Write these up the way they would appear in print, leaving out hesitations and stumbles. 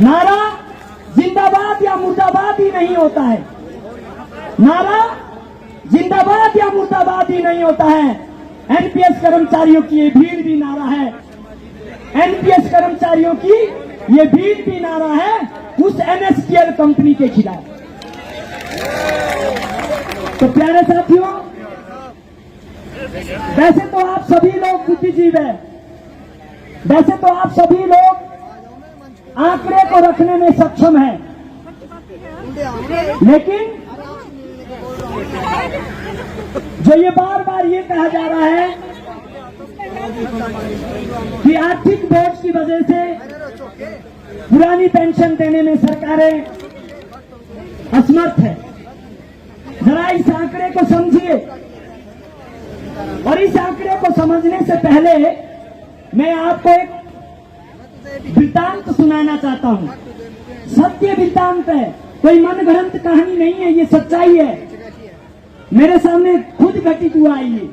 नारा जिंदाबाद या मुर्दाबाद ही नहीं होता है, नारा जिंदाबाद या मुर्दाबाद ही नहीं होता है। एनपीएस कर्मचारियों की ये भीड़ भी नारा है, एनपीएस कर्मचारियों की ये भीड़ भी नारा है उस एनएसटीएल कंपनी के खिलाफ। तो प्यारे साथियों, वैसे तो आप सभी लोग बुद्धिजीवी हैं, वैसे तो आप सभी लोग आंकड़े को रखने में सक्षम हैं, लेकिन जो ये बार बार ये कहा जा रहा है कि आर्थिक बोझ की वजह से पुरानी पेंशन देने में सरकारें असमर्थ है, जरा इस आंकड़े को समझिए। और इस आंकड़े को समझने से पहले मैं आपको एक वृत्तांत सुनाना चाहता हूं। सत्य वृत्तांत है, कोई मनगढ़ंत कहानी नहीं है, ये सच्चाई है, मेरे सामने खुद घटित हुआ है। ये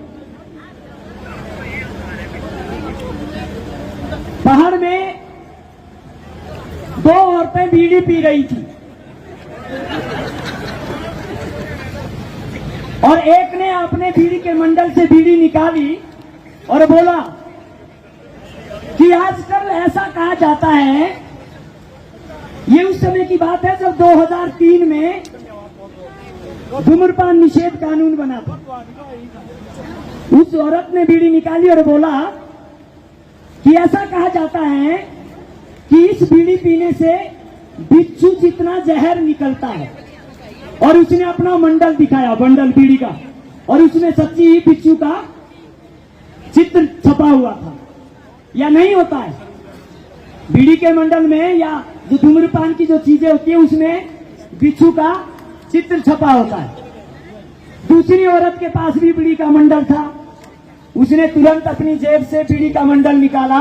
पहाड़ में दो औरतें बीड़ी पी रही थी और एक ने अपने बीड़ी के मंडल से बीड़ी निकाली और बोला कि आजकल ऐसा कहा जाता है, ये उस समय की बात है जब 2003 में धूम्रपान निषेध कानून बना था। उस औरत ने बीड़ी निकाली और बोला कि ऐसा कहा जाता है कि इस बीड़ी पीने से बिच्छू जितना जहर निकलता है। और उसने अपना मंडल दिखाया, बंडल बीड़ी का, और उसमें सच्ची ही बिच्छू का चित्र छपा हुआ था। या नहीं होता है बीड़ी के मंडल में, या जो धूम्रपान की जो चीजें होती है उसमें बिच्छू का चित्र छपा होता है। दूसरी औरत के पास भी बीड़ी का मंडल था, उसने तुरंत अपनी जेब से बीड़ी का मंडल निकाला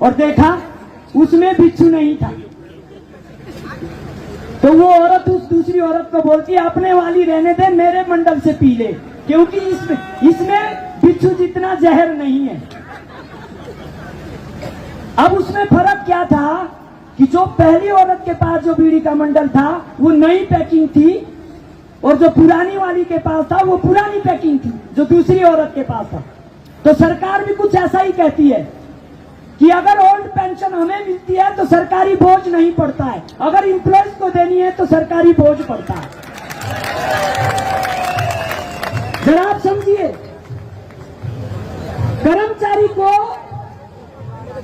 और देखा उसमें बिच्छू नहीं था। तो वो औरत उस दूसरी औरत को बोलती है, अपने वाली रहने दे, मेरे मंडल से पी ले, क्योंकि इसमें बिच्छू जितना जहर नहीं है। अब उसमें फर्क क्या था कि जो पहली औरत के पास जो बीड़ी का मंडल था वो नई पैकिंग थी, और जो पुरानी वाली के पास था वो पुरानी पैकिंग थी जो दूसरी औरत के पास था। तो सरकार भी कुछ ऐसा ही कहती है कि अगर ओल्ड पेंशन हमें मिलती है तो सरकारी बोझ नहीं पड़ता है, अगर इंप्लॉयज को देनी है तो सरकारी बोझ पड़ता है। जरा आप समझिए, कर्मचारी को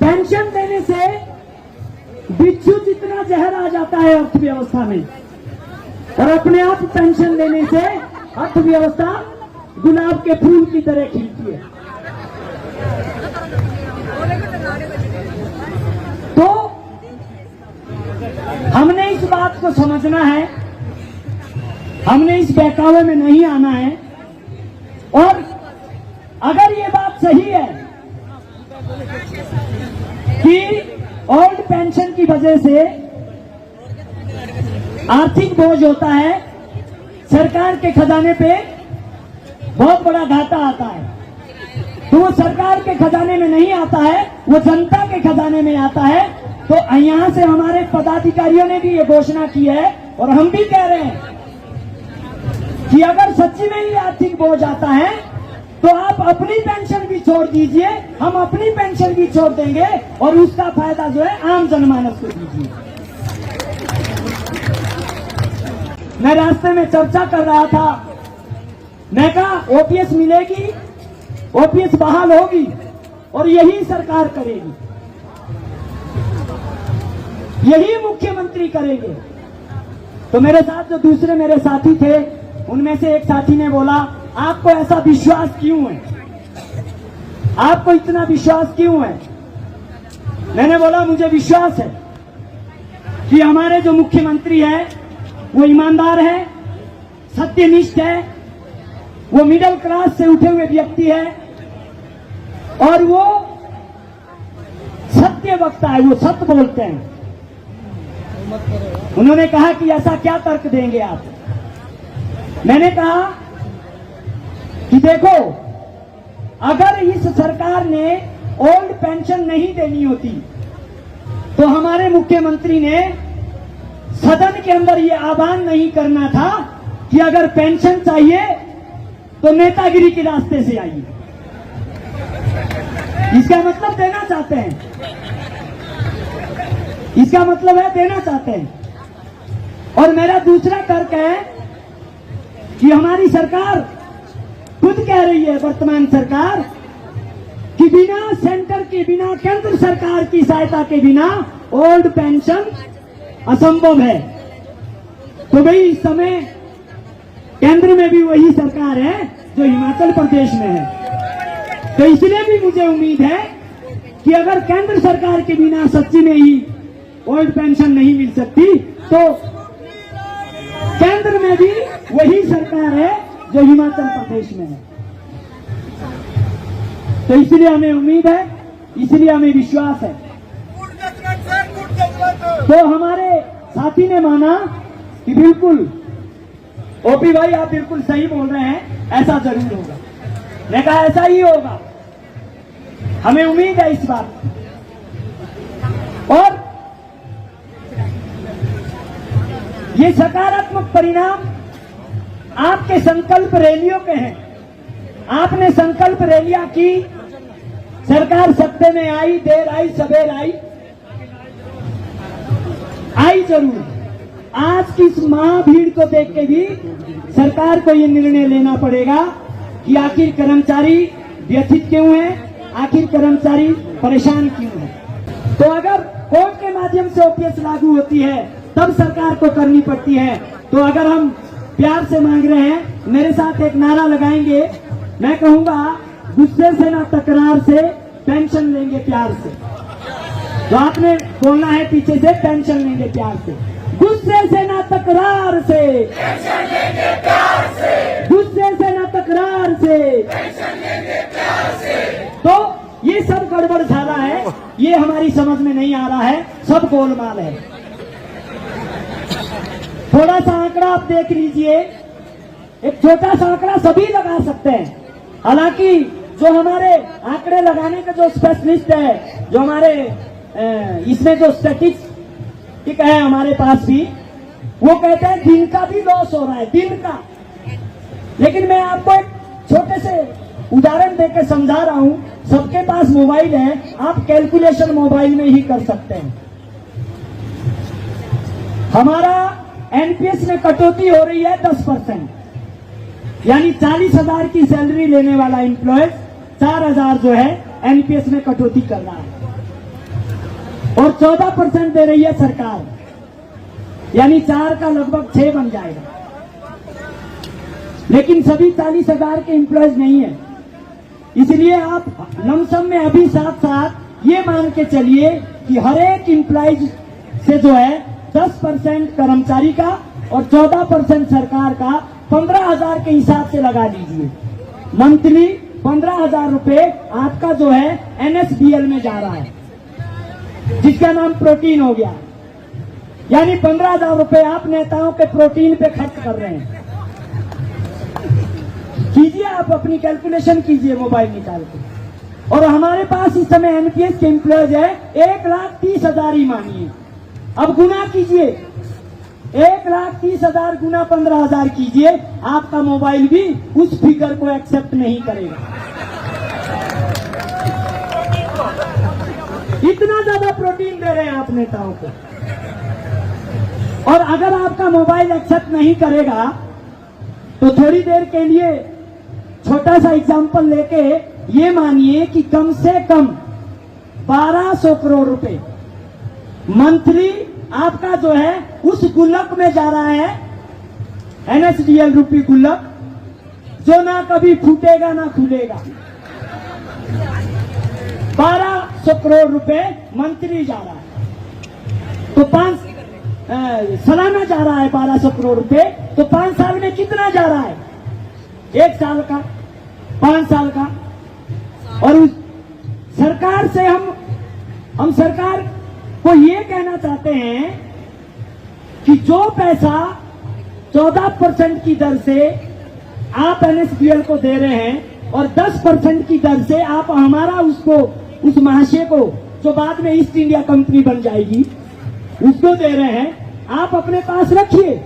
पेंशन देने से बिच्छू जितना जहर आ जाता है अर्थव्यवस्था में, और अपने आप पेंशन देने से अर्थव्यवस्था गुलाब के फूल की तरह खिलती है। तो हमने इस बात को समझना है, हमने इस बहकावे में नहीं आना है। और अगर ये बात सही है कि ओल्ड पेंशन की वजह से आर्थिक बोझ होता है, सरकार के खजाने पे बहुत बड़ा घाटा आता है, तो वो सरकार के खजाने में नहीं आता है, वो जनता के खजाने में आता है। तो यहां से हमारे पदाधिकारियों ने भी ये घोषणा की है और हम भी कह रहे हैं कि अगर सच्ची में ही आर्थिक बोझ आता है तो आप अपनी पेंशन भी छोड़ दीजिए, हम अपनी पेंशन भी छोड़ देंगे और उसका फायदा जो है आम जनमानस को दीजिए। मैं रास्ते में चर्चा कर रहा था, मैं कहा ओपीएस मिलेगी, ओपीएस बहाल होगी और यही सरकार करेगी, यही मुख्यमंत्री करेंगे। तो मेरे साथ जो दूसरे मेरे साथी थे उनमें से एक साथी ने बोला, आपको ऐसा विश्वास क्यों है, आपको इतना विश्वास क्यों है? मैंने बोला मुझे विश्वास है कि हमारे जो मुख्यमंत्री है वो ईमानदार है, सत्यनिष्ठ है, वो मिडिल क्लास से उठे हुए व्यक्ति है और वो सत्य वक्ता है, वो सत्य बोलते हैं। उन्होंने कहा कि ऐसा क्या तर्क देंगे आप? मैंने कहा कि देखो, अगर इस सरकार ने ओल्ड पेंशन नहीं देनी होती तो हमारे मुख्यमंत्री ने सदन के अंदर ये आह्वान नहीं करना था कि अगर पेंशन चाहिए तो नेतागिरी के रास्ते से आइए। इसका मतलब देना चाहते हैं, इसका मतलब है देना चाहते हैं। और मेरा दूसरा तर्क है कि हमारी सरकार खुद कह रही है, वर्तमान सरकार, कि बिना सेंटर के, बिना केंद्र सरकार की सहायता के बिना ओल्ड पेंशन असंभव है। तो भाई इस समय केंद्र में भी वही सरकार है जो हिमाचल प्रदेश में है। तो इसलिए भी मुझे उम्मीद है कि अगर केंद्र सरकार के बिना सच्ची में ही ओल्ड पेंशन नहीं मिल सकती तो केंद्र में भी वही सरकार है जो हिमाचल प्रदेश में है। तो इसलिए हमें उम्मीद है, इसलिए हमें विश्वास है। तो हमारे साथी ने माना कि बिल्कुल ओपी भाई आप बिल्कुल सही बोल रहे हैं, ऐसा जरूर होगा। मैं कहा ऐसा ही होगा, हमें उम्मीद है इस बात। और ये सकारात्मक परिणाम आपके संकल्प रैलियों के हैं। आपने संकल्प रैलियां की, सरकार सत्ते में आई, देर आई सबेर आई जरूर। आज की इस महाभीड़ को देख के भी सरकार को ये निर्णय लेना पड़ेगा कि आखिर कर्मचारी व्यथित क्यों हैं, आखिर कर्मचारी परेशान क्यों हैं। तो अगर कोर्ट के माध्यम से ओपीएस लागू होती है तब सरकार को करनी पड़ती है। तो अगर हम प्यार से मांग रहे हैं, मेरे साथ एक नारा लगाएंगे, मैं कहूंगा गुस्से से ना तकरार से पेंशन लेंगे प्यार से। तो आपने बोलना है पीछे से, पेंशन लेंगे प्यार से। गुस्से से ना तकरार से पेंशन लेंगे प्यार से, गुस्से से ना तकरार से पेंशन लेंगे प्यार से। तो ये सब गड़बड़ झाला है, ये हमारी समझ में नहीं आ रहा है, सब गोलमाल है। थोड़ा सा आंकड़ा आप देख लीजिए, एक छोटा सा आंकड़ा सभी लगा सकते हैं। हालांकि जो हमारे आंकड़े लगाने का जो स्पेशलिस्ट है, जो हमारे इसमें जो स्टैटिस्टिक है हमारे पास भी, वो कहते हैं दिन का भी लॉस हो रहा है, दिन का। लेकिन मैं आपको एक छोटे से उदाहरण देकर समझा रहा हूं। सबके पास मोबाइल है, आप कैलकुलेशन मोबाइल में ही कर सकते हैं। हमारा एनपीएस में कटौती हो रही है 10%, यानी 40,000 की सैलरी लेने वाला एम्प्लॉय 4,000 जो है एनपीएस में कटौती कर रहा है, और 14% दे रही है सरकार, यानी 4 का लगभग 6 बन जाएगा। लेकिन सभी 40,000 के एम्प्लॉयज नहीं है, इसलिए आप लमसम में अभी साथ साथ ये मान के चलिए कि हर एक एम्प्लॉयज से जो है 10% कर्मचारी का और 14% सरकार का 15,000 के हिसाब से लगा लीजिए। मंथली 15,000 रुपए आपका जो है एनएसडीएल में जा रहा है, जिसका नाम प्रोटीन हो गया। यानी 15,000 रुपए आप नेताओं के प्रोटीन पे खर्च कर रहे हैं। कीजिए, आप अपनी कैलकुलेशन कीजिए मोबाइल निकाल के। और हमारे पास इस समय एनपीएस के एम्प्लॉयज है 1,30,000 ही मानिए। अब गुना कीजिए, 1,30,000 गुना 15,000 कीजिए, आपका मोबाइल भी उस फिगर को एक्सेप्ट नहीं करेगा। इतना ज्यादा प्रोटीन दे रहे हैं आप नेताओं को। और अगर आपका मोबाइल एक्सेप्ट नहीं करेगा तो थोड़ी देर के लिए छोटा सा एग्जांपल लेके ये मानिए कि कम से कम 1,200 करोड़ रुपए मंथली आपका जो है उस गुल्लक में जा रहा है, एनएसडीएल रूपी गुल्लक, जो ना कभी फूटेगा ना खुलेगा। 1,200 करोड़ रुपए मंथली जा रहा है, तो सालाना जा रहा है 1,200 करोड़ रुपए। तो 5 साल में कितना जा रहा है? 1 साल का, 5 साल का। और उस सरकार से हम सरकार को ये कहना चाहते हैं कि जो पैसा 14% की दर से आप एनएसडीएल को दे रहे हैं और 10% की दर से आप हमारा उसको, उस महाशय को जो बाद में ईस्ट इंडिया कंपनी बन जाएगी, उसको दे रहे हैं। आप अपने पास रखिए,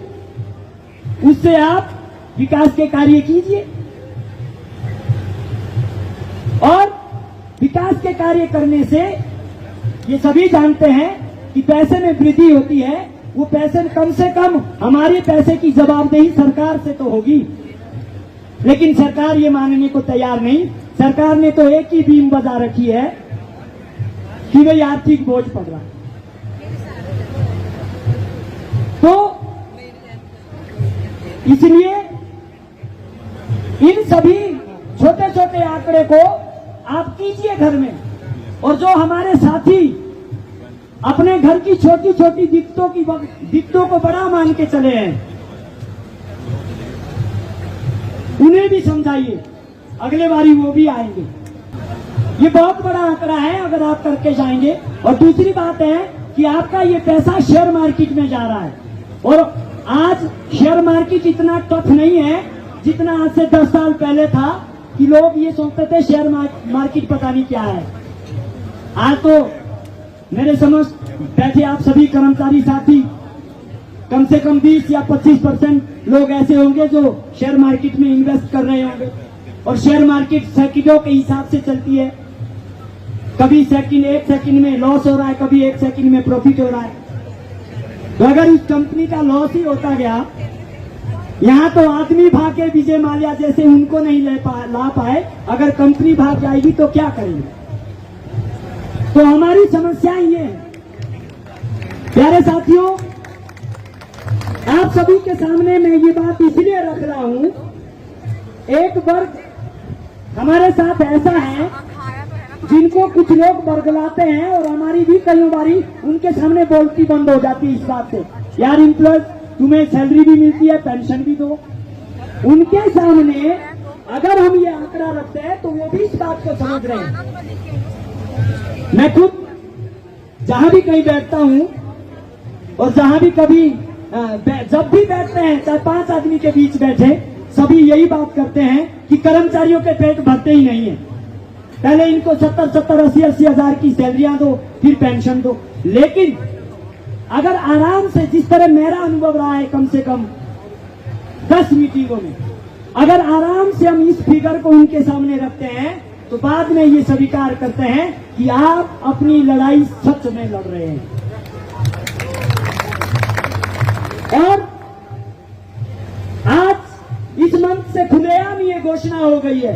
उससे आप विकास के कार्य कीजिए। और विकास के कार्य करने से ये सभी जानते हैं कि पैसे में वृद्धि होती है। वो पैसे कम से कम हमारे पैसे की जवाबदेही सरकार से तो होगी, लेकिन सरकार ये मानने को तैयार नहीं। सरकार ने तो एक ही बीम बजा रखी है कि भाई आर्थिक बोझ पड़ रहा है। तो इसलिए इन सभी छोटे छोटे आंकड़े को आप कीजिए घर में। और जो हमारे साथी अपने घर की छोटी छोटी दिक्कतों को बड़ा मान के चले हैं, उन्हें भी समझाइए, अगले बारी वो भी आएंगे। ये बहुत बड़ा आंकड़ा है अगर आप करके जाएंगे। और दूसरी बात है कि आपका ये पैसा शेयर मार्केट में जा रहा है। और आज शेयर मार्केट इतना टफ नहीं है जितना आज से 10 साल पहले था कि लोग ये सोचते थे शेयर मार्केट पता नहीं क्या है। आज तो मेरे समझ बैठे आप सभी कर्मचारी साथी कम से कम 20 या 25% लोग ऐसे होंगे जो शेयर मार्केट में इन्वेस्ट कर रहे होंगे। और शेयर मार्केट सेकंडों के हिसाब से चलती है। कभी एक सेकंड में लॉस हो रहा है, कभी 1 सेकंड में प्रॉफिट हो रहा है। तो अगर इस कंपनी का लॉस ही होता गया, यहाँ तो आदमी भागे विजय माल्या जैसे उनको नहीं ला पाए, अगर कंपनी भाग जाएगी तो क्या करेंगे? तो हमारी समस्या ये है। प्यारे साथियों, आप सभी के सामने मैं ये बात इसलिए रख रहा हूं, एक वर्ग हमारे साथ ऐसा है जिनको कुछ लोग बरगलाते हैं और हमारी भी कई बारी उनके सामने बोलती बंद हो जाती है इस बात से, यार इम्प्लॉय तुम्हें सैलरी भी मिलती है, पेंशन भी दो। उनके सामने अगर हम ये आंकड़ा रखते हैं तो वो भी इस बात को समझ रहे हैं। मैं खुद जहां भी कहीं बैठता हूं और जहां भी कभी जब भी बैठते हैं, चाहे 5 आदमी के बीच बैठे, सभी यही बात करते हैं कि कर्मचारियों के पेट भरते ही नहीं है। पहले इनको 70-70, 80-80 हजार की सैलरियां दो, फिर पेंशन दो। लेकिन अगर आराम से, जिस तरह मेरा अनुभव रहा है कम से कम 10 मीटिंगों में, अगर आराम से हम इस फिगर को उनके सामने रखते हैं तो बाद में ये स्वीकार करते हैं कि आप अपनी लड़ाई सच में लड़ रहे हैं। और आज इस मंच से खुलेआम ये घोषणा हो गई है,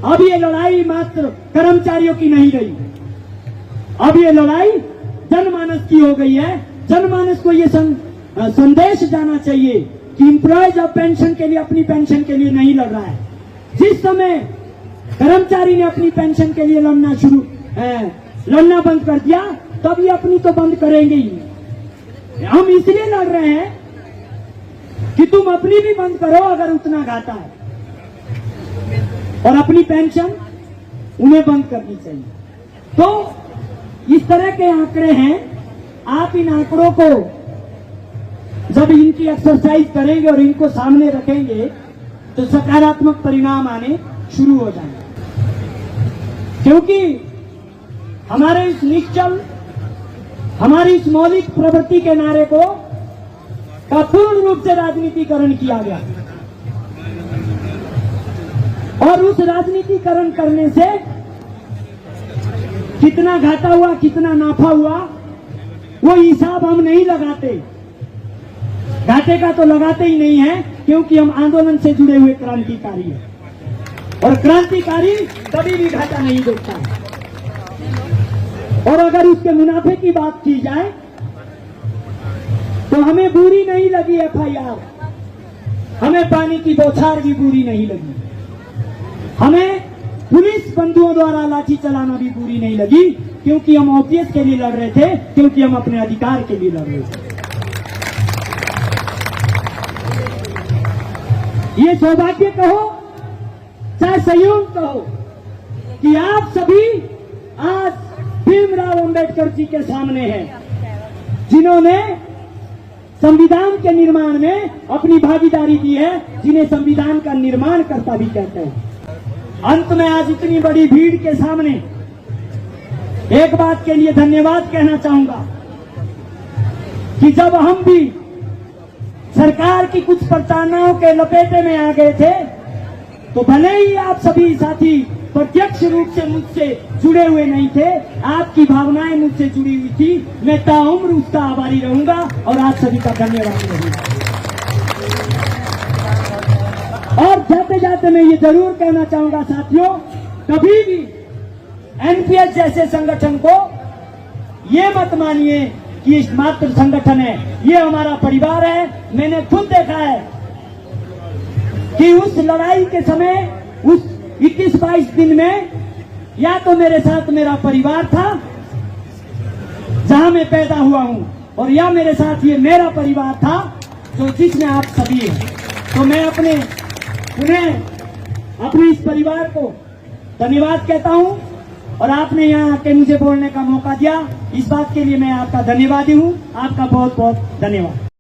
अब ये लड़ाई मात्र कर्मचारियों की नहीं रही, अब ये लड़ाई जनमानस की हो गई है। जनमानस को ये संदेश जाना चाहिए कि एम्प्लॉयज अब पेंशन के लिए, अपनी पेंशन के लिए नहीं लड़ रहा है। जिस समय कर्मचारी ने अपनी पेंशन के लिए लड़ना बंद कर दिया, तब ये अपनी तो बंद करेंगे ही। हम इसलिए लड़ रहे हैं कि तुम अपनी भी बंद करो अगर उतना घाटा है, और अपनी पेंशन उन्हें बंद करनी चाहिए। तो इस तरह के आंकड़े हैं। आप इन आंकड़ों को जब इनकी एक्सरसाइज करेंगे और इनको सामने रखेंगे तो सकारात्मक परिणाम आने शुरू हो जाएंगे। क्योंकि हमारे इस निश्चल, हमारी इस मौलिक प्रवृत्ति के नारे को का पूर्ण रूप से राजनीतिकरण किया गया, और उस राजनीतिकरण करने से कितना घाटा हुआ, कितना नाफा हुआ, वो हिसाब हम नहीं लगाते। घाटे का तो लगाते ही नहीं है, क्योंकि हम आंदोलन से जुड़े हुए क्रांतिकारी हैं, और क्रांतिकारी कभी भी घाटा नहीं देखता है। और अगर उसके मुनाफे की बात की जाए तो हमें बुरी नहीं लगी FIR, हमें पानी की बौछार भी बुरी नहीं लगी, हमें पुलिस बंधुओं द्वारा लाठी चलाना भी बुरी नहीं लगी, क्योंकि हम ओपीएस के लिए लड़ रहे थे, क्योंकि हम अपने अधिकार के लिए लड़ रहे थे। ये सौभाग्य कहो चाहे संयोग कहो कि आप सभी आज भीमराव अंबेडकर जी के सामने हैं, जिन्होंने संविधान के निर्माण में अपनी भागीदारी दी है, जिन्हें संविधान का निर्माण कर्ता भी कहते हैं। अंत में आज इतनी बड़ी भीड़ के सामने एक बात के लिए धन्यवाद कहना चाहूंगा कि जब हम भी सरकार की कुछ प्रताड़नाओं के लपेटे में आ गए थे, तो भले ही आप सभी साथी प्रत्यक्ष रूप से मुझसे जुड़े हुए नहीं थे, आपकी भावनाएं मुझसे जुड़ी हुई थी, मैं ताउम्र उसका आभारी रहूंगा और आप सभी का धन्यवाद रहूंगा। और जाते जाते मैं ये जरूर कहना चाहूंगा साथियों, कभी भी एनपीएस जैसे संगठन को ये मत मानिए कि इस मात्र संगठन है, ये हमारा परिवार है। मैंने खुद देखा है कि उस लड़ाई के समय, उस 21-22 दिन में, या तो मेरे साथ मेरा परिवार था जहां मैं पैदा हुआ हूं, और या मेरे साथ ये मेरा परिवार था जो जिसमें आप सभी हैं। तो मैं अपने इस परिवार को धन्यवाद कहता हूं, और आपने यहाँ आके मुझे बोलने का मौका दिया, इस बात के लिए मैं आपका धन्यवादी हूँ। आपका बहुत बहुत धन्यवाद।